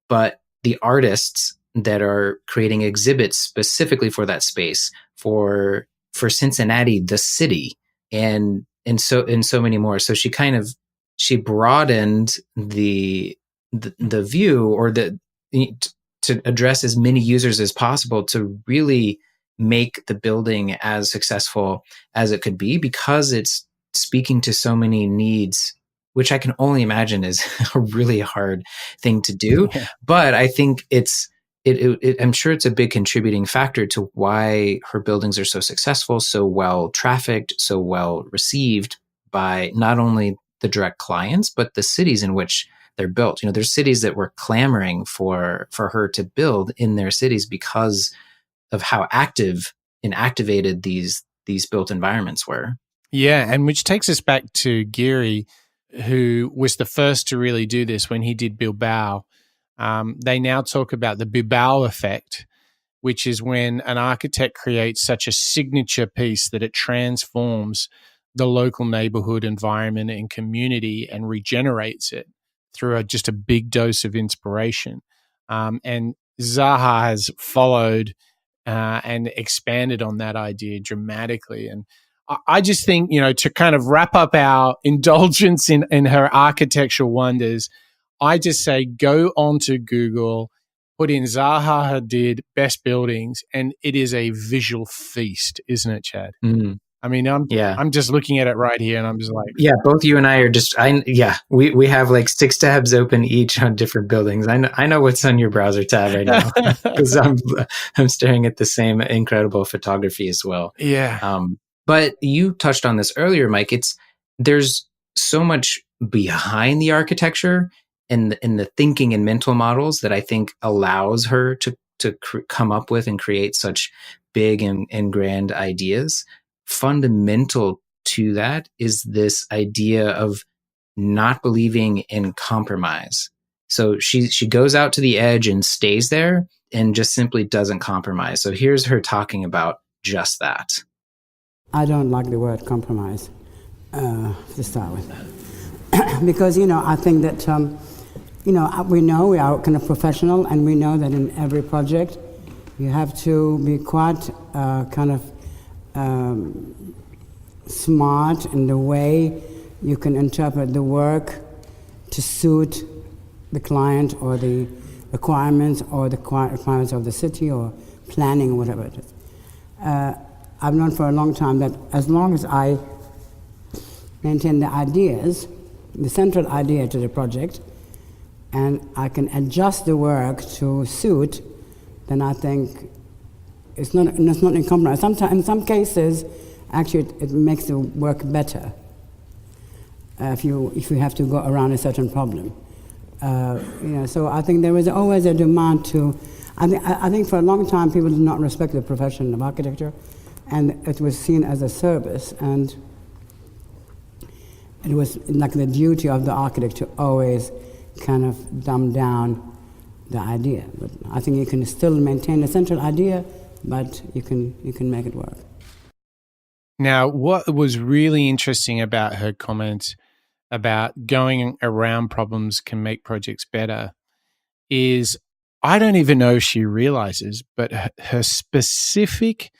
S2: but the artists that are creating exhibits specifically for that space, for Cincinnati, the city, and so many more. So she broadened the view, or to address as many users as possible to really make the building as successful as it could be, because it's speaking to so many needs, which I can only imagine is a really hard thing to do. Yeah. But I think I'm sure it's a big contributing factor to why her buildings are so successful, so well trafficked, so well received by not only the direct clients, but the cities in which they're built. There's cities that were clamoring for her to build in their cities because of how active and activated these built environments were.
S1: Yeah, and which takes us back to Giri, who was the first to really do this when he did Bilbao. They now talk about the Bilbao effect, which is when an architect creates such a signature piece that it transforms the local neighborhood environment and community and regenerates it through just a big dose of inspiration. And Zaha has followed and expanded on that idea dramatically. And I just think, to kind of wrap up our indulgence in her architectural wonders, I just say go onto Google, put in Zaha Hadid best buildings, and it is a visual feast, isn't it, Chad?
S2: Mm.
S1: I mean, I'm just looking at it right here, and I'm just like,
S2: yeah. Both you and I are just, we have like 6 tabs open each on different buildings. I know what's on your browser tab right now because I'm staring at the same incredible photography as well.
S1: Yeah.
S2: But you touched on this earlier, Mike. There's so much behind the architecture and the thinking and mental models that I think allows her to come up with and create such big and grand ideas. Fundamental to that is this idea of not believing in compromise. So she goes out to the edge and stays there and just simply doesn't compromise. So here's her talking about just that.
S12: I don't like the word compromise to start with. Because, I think that, we know we are kind of professional, and we know that in every project you have to be quite smart in the way you can interpret the work to suit the client or the requirements or the requirements of the city or planning or whatever it is. I've known for a long time that as long as I maintain the ideas, the central idea to the project, and I can adjust the work to suit, then I think it's not in compromise. Sometimes, in some cases, actually, it makes the work better if you have to go around a certain problem. So I think there is always a demand to. I think for a long time people did not respect the profession of architecture, and it was seen as a service, and it was like the duty of the architect to always kind of dumb down the idea. But I think you can still maintain the central idea, but you can make it work.
S1: Now, what was really interesting about her comment about going around problems can make projects better is, I don't even know if she realizes, but her specific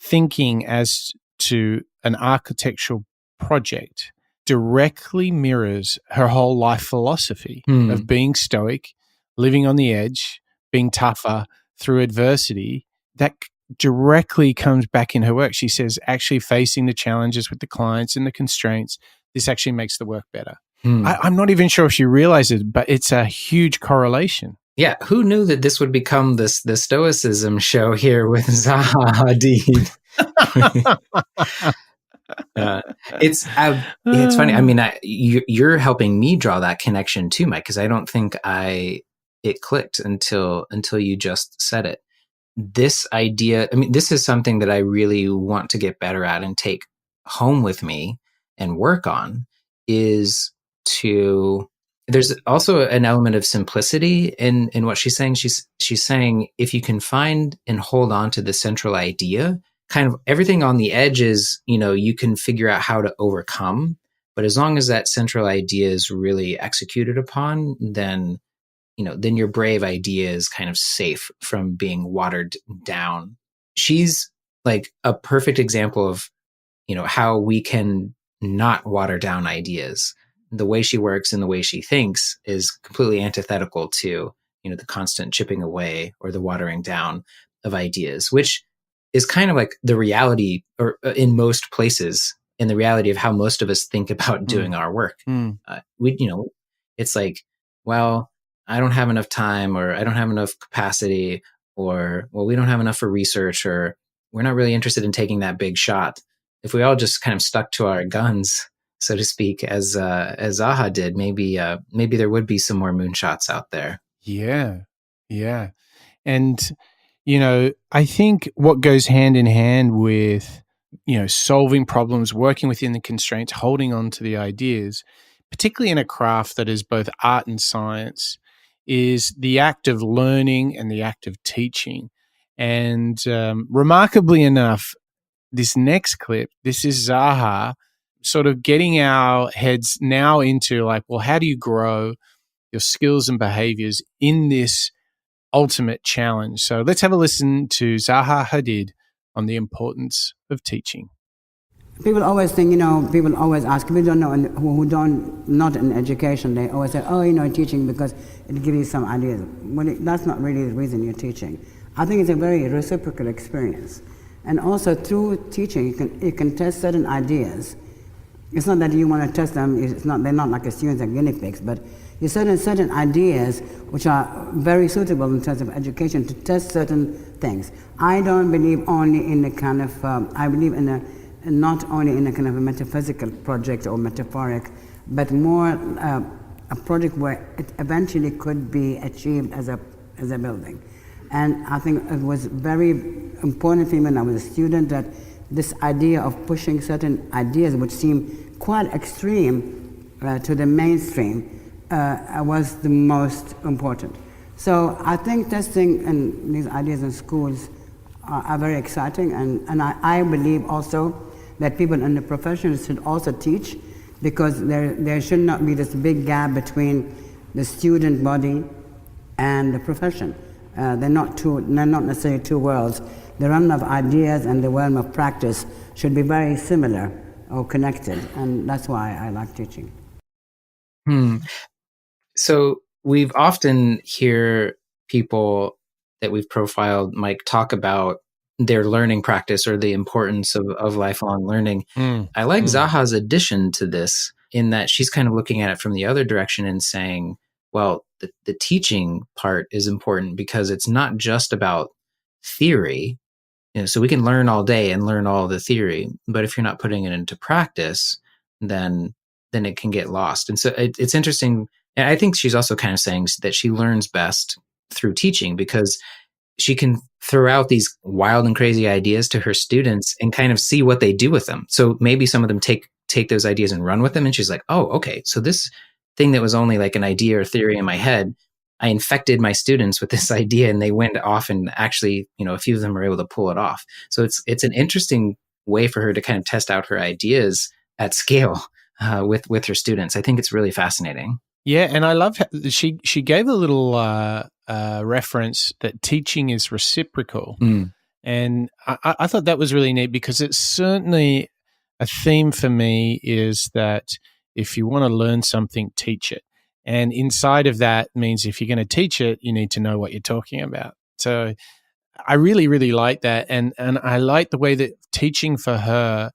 S1: thinking as to an architectural project directly mirrors her whole life philosophy of being stoic, living on the edge, being tougher through adversity. That directly comes back in her work. She says, actually facing the challenges with the clients and the constraints, this actually makes the work better. I'm not even sure if she realizes it, but it's a huge correlation.
S2: Yeah, who knew that this would become the Stoicism show here with Zaha Hadid? It's funny. I mean, you're helping me draw that connection too, Mike, because I don't think it clicked until you just said it. This idea, I mean, this is something that I really want to get better at and take home with me and work on, is there's also an element of simplicity in what she's saying. She's saying, if you can find and hold on to the central idea, kind of everything on the edges, you can figure out how to overcome. But as long as that central idea is really executed upon, then your brave idea is kind of safe from being watered down. She's like a perfect example of, how we can not water down ideas. The way she works and the way she thinks is completely antithetical to, the constant chipping away or the watering down of ideas, which is kind of like the reality, or in most places, in the reality of how most of us think about doing our work. It's like, well, I don't have enough time, or I don't have enough capacity, or, well, we don't have enough for research, or we're not really interested in taking that big shot. If we all just kind of stuck to our guns, so to speak, as Zaha did, maybe there would be some more moonshots out there.
S1: Yeah. And, I think what goes hand in hand with, solving problems, working within the constraints, holding on to the ideas, particularly in a craft that is both art and science, is the act of learning and the act of teaching. And remarkably enough, this next clip, this is Zaha sort of getting our heads now into like, well, how do you grow your skills and behaviors in this ultimate challenge? So let's have a listen to Zaha Hadid on the importance of teaching.
S12: People always think, people always ask, people don't know, who don't, not in education, they always say, teaching because it gives you some ideas. Well, that's not really the reason you're teaching. I think it's a very reciprocal experience. And also through teaching, you can test certain ideas. It's not that you want to test them, they're not like students and guinea pigs, but you certain ideas which are very suitable in terms of education to test certain things. I don't believe only in a kind of, I believe in not only in a kind of a metaphysical project or metaphoric, but more a project where it eventually could be achieved as a building. And I think it was very important for me when I was a student that this idea of pushing certain ideas which seem quite extreme to the mainstream was the most important. So I think testing and these ideas in schools are very exciting, and I believe also that people in the profession should also teach, because there should not be this big gap between the student body and the profession. They're not necessarily two worlds. The realm of ideas and the realm of practice should be very similar or connected, and that's why I like teaching.
S2: So we've often hear people that we've profiled, Mike, talk about their learning practice or the importance of lifelong learning. I like Zaha's addition to this in that she's kind of looking at it from the other direction and saying, well, the teaching part is important because it's not just about theory. So we can learn all day and learn all the theory, but if you're not putting it into practice, then it can get lost. And so it's interesting. And I think she's also kind of saying that she learns best through teaching, because she can throw out these wild and crazy ideas to her students and kind of see what they do with them. So maybe some of them take those ideas and run with them. And she's like, oh, okay, so this thing that was only like an idea or theory in my head, I infected my students with this idea and they went off and actually, a few of them were able to pull it off. So it's an interesting way for her to kind of test out her ideas at scale with her students. I think it's really fascinating.
S1: Yeah, and I love how she gave a little reference that teaching is reciprocal. And I thought that was really neat, because it's certainly a theme for me is that if you want to learn something, teach it. And inside of that means if you're going to teach it, you need to know what you're talking about. So I really, really like that. And I like the way that teaching for her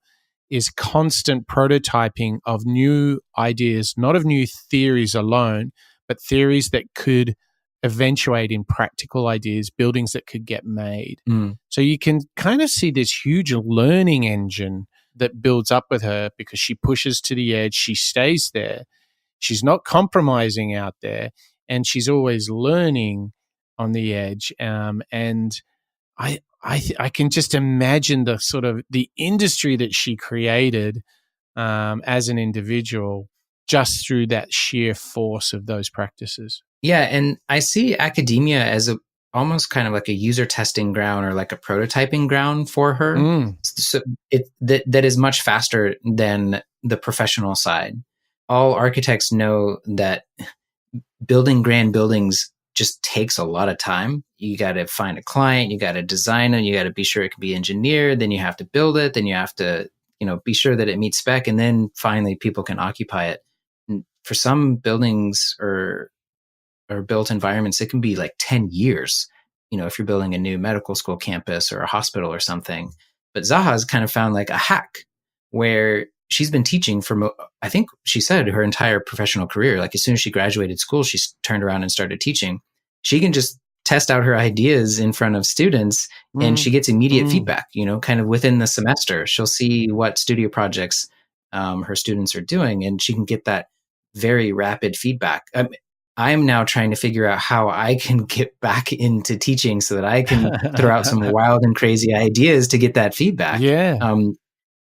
S1: is constant prototyping of new ideas, not of new theories alone, but theories that could eventuate in practical ideas, buildings that could get made. So you can kind of see this huge learning engine that builds up with her, because she pushes to the edge, she stays there, she's not compromising out there, and she's always learning on the edge. And I can just imagine the sort of the industry that she created as an individual just through that sheer force of those practices.
S2: Yeah, and I see academia as almost kind of like a user testing ground or like a prototyping ground for her. So that is much faster than the professional side. All architects know that building grand buildings just takes a lot of time. You got to find a client, you got to design it, you got to be sure it can be engineered, then you have to build it, then you have to, be sure that it meets spec, and then finally people can occupy it. And for some buildings or built environments, it can be like 10 years, if you're building a new medical school campus or a hospital or something. But Zaha's kind of found like a hack where she's been teaching for, I think she said, her entire professional career. Like as soon as she graduated school, she turned around and started teaching. She can just test out her ideas in front of students and she gets immediate feedback, kind of within the semester. She'll see what studio projects her students are doing, and she can get that very rapid feedback. I'm now trying to figure out how I can get back into teaching so that I can throw out some wild and crazy ideas to get that feedback.
S1: Yeah.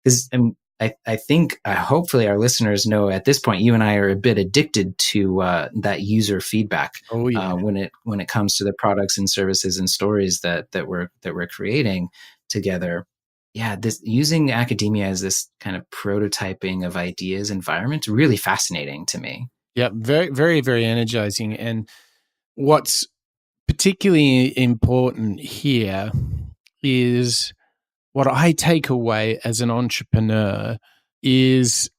S2: Because I think hopefully our listeners know at this point, you and I are a bit addicted to that user feedback.
S1: Oh, yeah.
S2: When it comes to the products and services and stories that we're creating together. Yeah, this using academia as this kind of prototyping of ideas environment, really fascinating to me.
S1: Yeah, very, very, very energizing. And what's particularly important here is what I take away as an entrepreneur is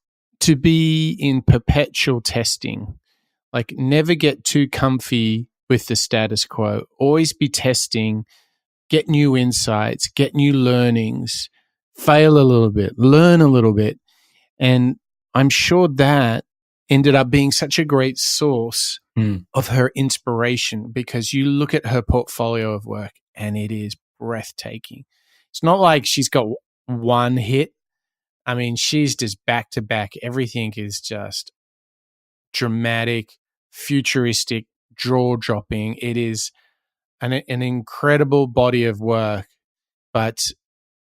S1: to be in perpetual testing. Like never get too comfy with the status quo. Always be testing, get new insights, get new learnings, fail a little bit, learn a little bit. And I'm sure that ended up being such a great source of her inspiration, because you look at her portfolio of work and it is breathtaking. It's not like she's got one hit. I mean, she's just back to back. Everything is just dramatic, futuristic, jaw-dropping. It is an incredible body of work. But,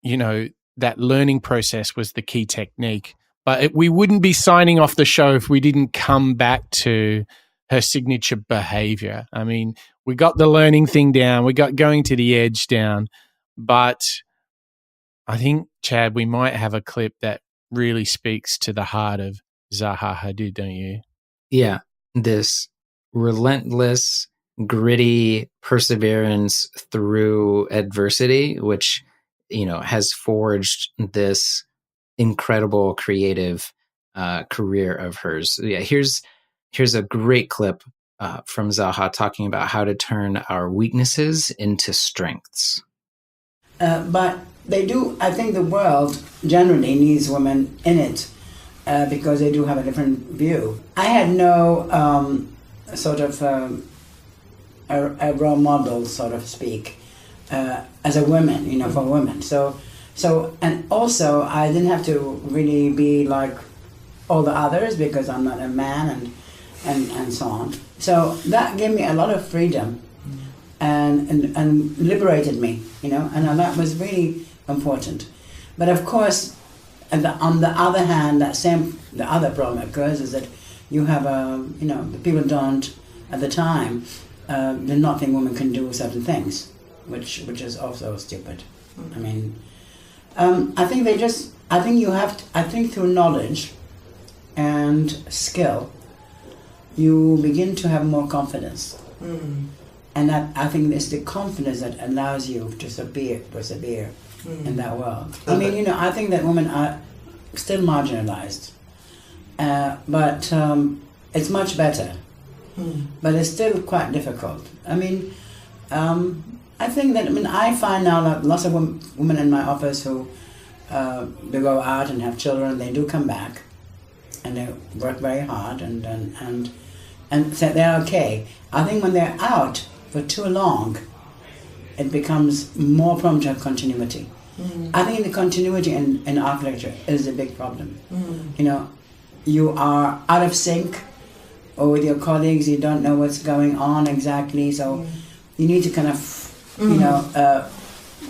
S1: that learning process was the key technique. But we wouldn't be signing off the show if we didn't come back to her signature behavior. I mean, we got the learning thing down. We got going to the edge down. But I think, Chad, we might have a clip that really speaks to the heart of Zaha Hadid, don't you?
S2: Yeah. This relentless, gritty perseverance through adversity, which, has forged this incredible creative career of hers. Yeah, here's a great clip from Zaha talking about how to turn our weaknesses into strengths.
S12: But they do, I think the world generally needs women in it because they do have a different view. I had no sort of a role model, so to speak, as a woman, for women. So, and also I didn't have to really be like all the others because I'm not a man and so on. So that gave me a lot of freedom and liberated me, and that was really important. But of course, on the other hand, the other problem occurs is that you have the people don't at the time do not think women can do certain things, which is also stupid. I mean, I think through knowledge and skill, you begin to have more confidence. And I think it's the confidence that allows you to persevere in that world. I mean, I think that women are still marginalized, but it's much better. But it's still quite difficult. I mean, I think that, I find now that lots of women in my office who they go out and have children, they do come back, and they work very hard, and say they're okay. I think when they're out for too long, it becomes more prone to continuity. I think the continuity in architecture is a big problem. You are out of sync, or with your colleagues, you don't know what's going on exactly, so you need to kind of,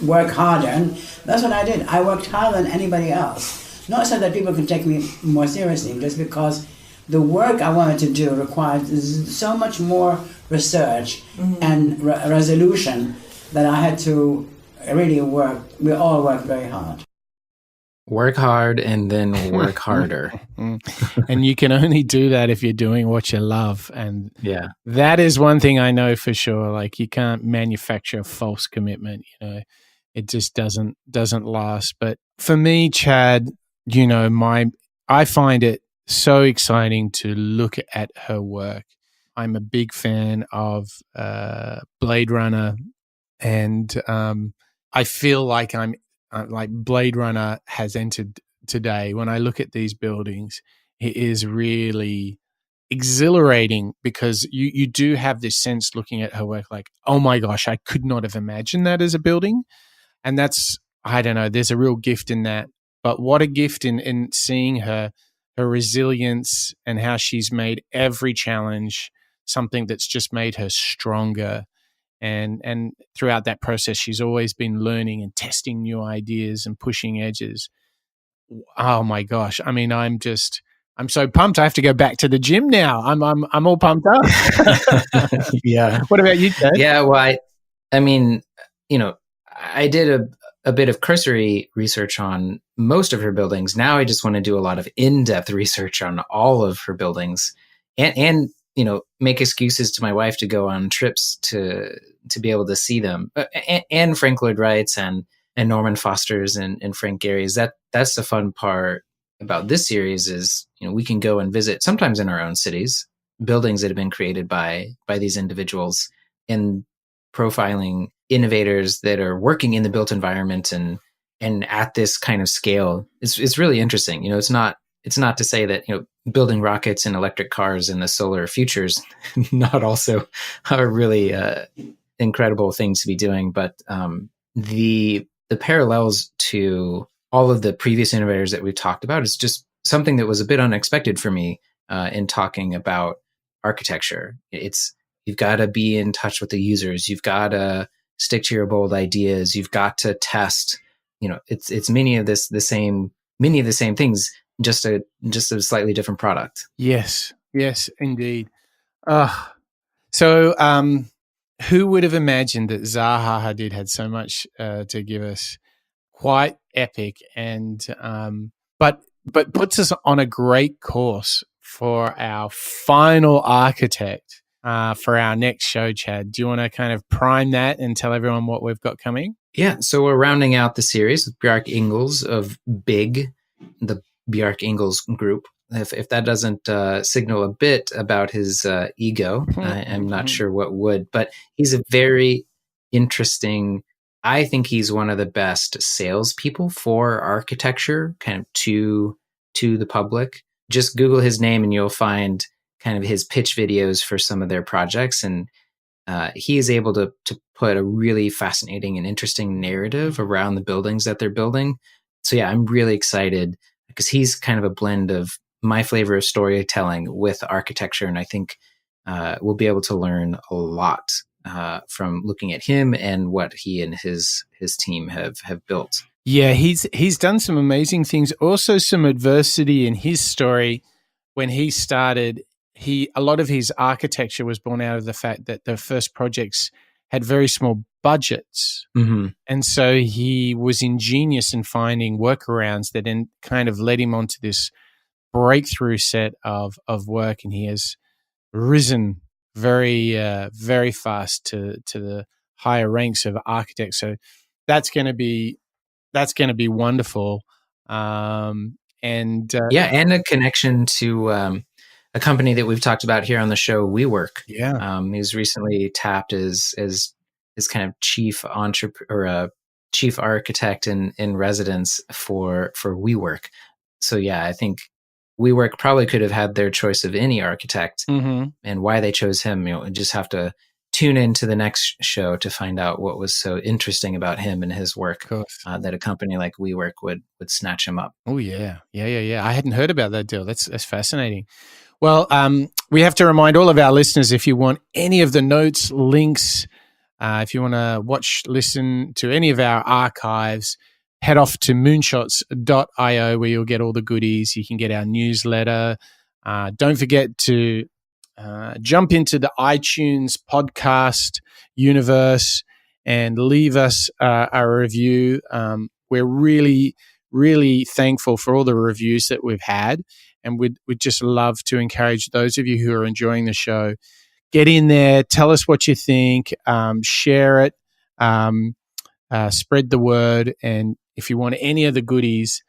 S12: work harder. And that's what I did. I worked harder than anybody else. Not so that people could take me more seriously, just because the work I wanted to do required so much more research and resolution that I had to really work. We all worked very hard.
S2: Work hard and then work harder.
S1: And you can only do that if you're doing what you love. And
S2: yeah,
S1: that is one thing I know for sure. Like, you can't manufacture a false commitment. It just doesn't last. But for me, Chad, I find it so exciting to look at her work. I'm a big fan of Blade Runner, and I feel like I'm like Blade Runner has entered today. When I look at these buildings, it is really exhilarating, because you do have this sense looking at her work like, oh my gosh, I could not have imagined that as a building. And that's, I don't know, there's a real gift in that. But what a gift in seeing her resilience, and how she's made every challenge something that's just made her stronger. And throughout that process, she's always been learning and testing new ideas and pushing edges. Oh my gosh. I mean, I'm so pumped. I have to go back to the gym now. I'm all pumped up.
S2: Yeah.
S1: What about you, Ted?
S2: Yeah. Well, I mean, I did a bit of cursory research on most of her buildings. Now I just want to do a lot of in-depth research on all of her buildings, and make excuses to my wife to go on trips to be able to see them, and Frank Lloyd Wright's and Norman Foster's and Frank Gehry's. That's the fun part about this series is, we can go and visit, sometimes in our own cities, buildings that have been created by these individuals, and profiling innovators that are working in the built environment and at this kind of scale. It's really interesting. It's not to say that, building rockets and electric cars in the solar futures not also are really incredible things to be doing, but the parallels to all of the previous innovators that we've talked about is just something that was a bit unexpected for me in talking about architecture. You've got to be in touch with the users. You've got to stick to your bold ideas. You've got to test. It's many of the same things, just a slightly different product.
S1: Yes, indeed. So who would have imagined that Zaha Hadid had so much to give us? Quite epic, and but puts us on a great course for our final architect for our next show. Chad, do you want to kind of prime that and tell everyone what we've got coming?
S2: Yeah, so we're rounding out the series with Bjarke Ingels of BIG, the Bjarke Ingels Group. If that doesn't signal a bit about his ego, I'm not sure what would. But he's a very interesting. I think he's one of the best salespeople for architecture, kind of to the public. Just Google his name and you'll find kind of his pitch videos for some of their projects. And he is able to put a really fascinating and interesting narrative around the buildings that they're building. So yeah, I'm really excited because he's kind of a blend of my flavor of storytelling with architecture. And I think we'll be able to learn a lot from looking at him and what he and his team have built.
S1: Yeah, he's done some amazing things. Also, some adversity in his story. When he started, a lot of his architecture was born out of the fact that the first projects had very small budgets, and so he was ingenious in finding workarounds that then kind of led him onto this breakthrough set of work, and he has risen very fast to the higher ranks of architects. So that's going to be wonderful. And
S2: a connection to a company that we've talked about here on the show, WeWork.
S1: Yeah,
S2: he was recently tapped as kind of chief architect in residence for WeWork. So yeah, I think WeWork probably could have had their choice of any architect, and why they chose him, you just have to tune into the next show to find out what was so interesting about him and his work, that a company like WeWork would snatch him up.
S1: Oh yeah. I hadn't heard about that deal. That's fascinating. Well, we have to remind all of our listeners, if you want any of the notes, links, if you want to listen to any of our archives, head off to moonshots.io where you'll get all the goodies. You can get our newsletter. Don't forget to jump into the iTunes podcast universe and leave us a review. We're really, really thankful for all the reviews that we've had, and we'd just love to encourage those of you who are enjoying the show, get in there, tell us what you think, share it, spread the word, and if you want any of the goodies,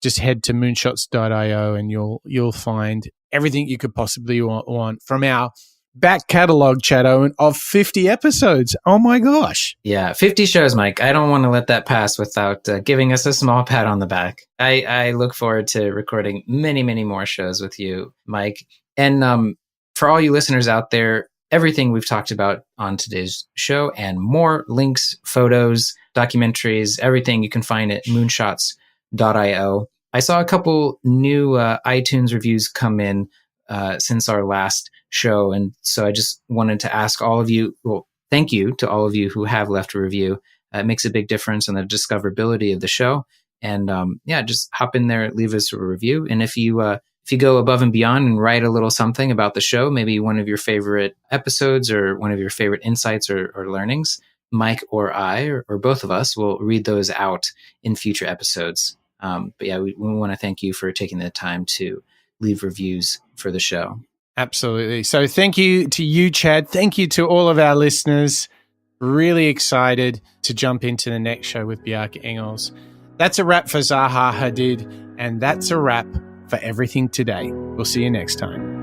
S1: just head to moonshots.io and you'll find everything you could possibly want from our back catalog, Chad Owen, of 50 episodes. Oh my gosh.
S2: Yeah, 50 shows, Mike. I don't want to let that pass without giving us a small pat on the back. I look forward to recording many, many more shows with you, Mike. And for all you listeners out there, everything we've talked about on today's show and more, links, photos, documentaries, everything you can find at moonshots.io. I saw a couple new iTunes reviews come in since our last show. And so I just wanted to ask all of you, thank you to all of you who have left a review. It makes a big difference in the discoverability of the show. And just hop in there, leave us a review. And if you go above and beyond and write a little something about the show, maybe one of your favorite episodes or one of your favorite insights or learnings, Mike or I, or both of us, will read those out in future episodes. But yeah, we want to thank you for taking the time to leave reviews for the show.
S1: Absolutely. So thank you to you, Chad. Thank you to all of our listeners. Really excited to jump into the next show with Bjarke Engels. That's a wrap for Zaha Hadid, and that's a wrap for everything today. We'll see you next time.